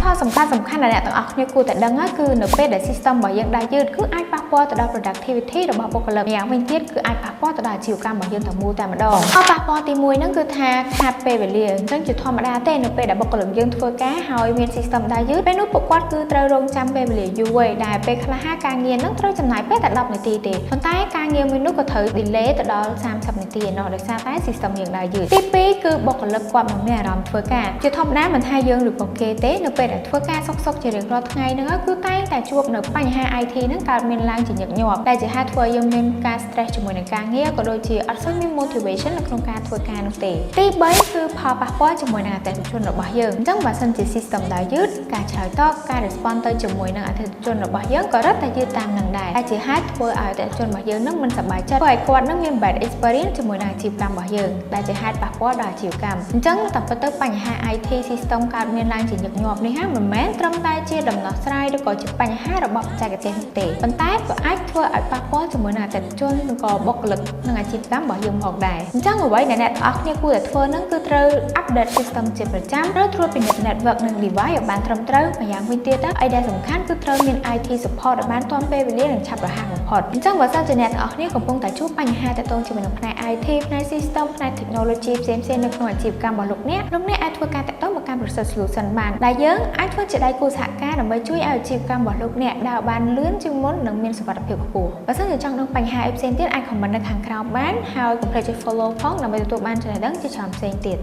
ផលសំខាន់ដែលអ្នកទាំងអស់គ្នាគួរតែដឹងគឺនៅពេលដែល system របស់យើងដើរយឺតគឺអាចប៉ះពាល់ទៅដល់ productivity របស់បុគ្គលិកយ៉ាងវិញទៀតគឺអាចប៉ះពាល់ទៅដល់អាជីវកម្មរបស់យើងទាំងមូលតែម្ដងផលប៉ះពាល់ទី1ហ្នឹងគឺថាខាតពេលវេលាអញ្ចឹងជាធម្មតាទេនៅពេលដែលបុគ្គលិកយើងធ្វើការហើយមាន system ដើរយឺតពេលនោះពួកគាត់គឺត្រូវរងចាំពេលវេលាយូរហើយដែលពេលខ្លះការងារហ្នឹងត្រូវចំណាយពេលតែ10នាទីទេប៉ុន្តែការងារមួយនោះក៏ត្រូវ delay ទៅដល់30នាទីឯណោះដោយសារតែ system យើងដើរយឺតទី2គឺបុគ្គលិកគាត់មិនមានអារម្មណ៍ធ្វើការជាធម្មតាមិនថាយើងឬក៏គេទេនៅពេលដែលធ្វើការសុកជារៀងរាល់ថ្ងៃហ្នឹងគឺតែងតែជួបនៅបញ្ហា IT ហ្នឹងកើតមានឡើងជាញឹកញាប់ដែលជាហេតុធ្វើឲ្យយើងមានការ stress ជាមួយនឹងការងារក៏ដូចជាអត់សូវមាន motivation នៅក្នុងការធ្វើការនោះទេទី3គឺផលប៉ះពាល់ជាមួយនឹងអតិថិជនរបស់យើងអញ្ចឹងបើសិនជា system ដើរយឺតការឆ្លើយតបការ respond ទៅជាមួយនឹងអតិថិជនរបស់យើងក៏រត់តែយឺតតាមនឹងដែរដែលជាហេតុធ្វើឲ្យអតិថិជនរបស់យើងនឹងមិនសប្បាយចិត្តព្រោះឲ្យគាត់នឹងមាន bad experience ជាមួយនឹងអាជីវកម្មរបស់យើងដែលជាហេតុប៉ះពាល់ដល់អាជីវកម្មអញ្ចឹងតែពិតទៅបញ្ហា IT system កើតមានឡើងជាញឹកញាប់នេះមិនមែនត្រឹមតែជាដំណោះស្រាយឬក៏ជាបញ្ហារបស់បច្ចេកទេសនោះទេប៉ុន្តែក៏អាចធ្វើឲ្យប៉ះពាល់ជាមួយនឹងអតិថិជនឬក៏បុគ្គលិកនិងអាជីវកម្មរបស់យើងផងដែរអញ្ចឹងអ្វីដែលអ្នកទាំងអស់គ្នាគួរតែធ្វើនឹងគឺត្រូវ update system ជាប្រចាំត្រូវត្រួតពិនិត្យ network និង device ឲ្យបានត្រឹមត្រូវម្យ៉ាងវិញទៀតអីដែលសំខាន់គឺត្រូវមាន IT support ឲ្យបានទាន់ពេលវេលានិងឆាប់រហ័សបំផុតអញ្ចឹងបើសិនជាអ្នកទាំងអស់គ្នាកំពុងតែជួបបញ្ហាទាក់ទងជាមួយនឹងផ្នែក IT ផ្នែក system ផ្នែក technology ផ្សេងៗនៅក្នុងអាជីវកម្មរបស់លោកអ្នកអាចធ្វើការតាក់ទងមកកាន់ Process Solution បានដែលយើងអាចធ្វើជាដៃគូសហការដើម្បីជួយឲ្យអាជីវកម្មរបស់លោកអ្នកដើរបានលឿនជាងមុននិងមានសុវត្ថិភាពខ្ពស់បើសិនជាចង់ដឹងបញ្ហាផ្សេងទៀតអាច comment នៅខាងក្រោមបានហើយកុំភ្លេចចុច follow ផងដើម្បីទទួលបានចំណេះដឹងជាច្រើនផ្សេងទៀត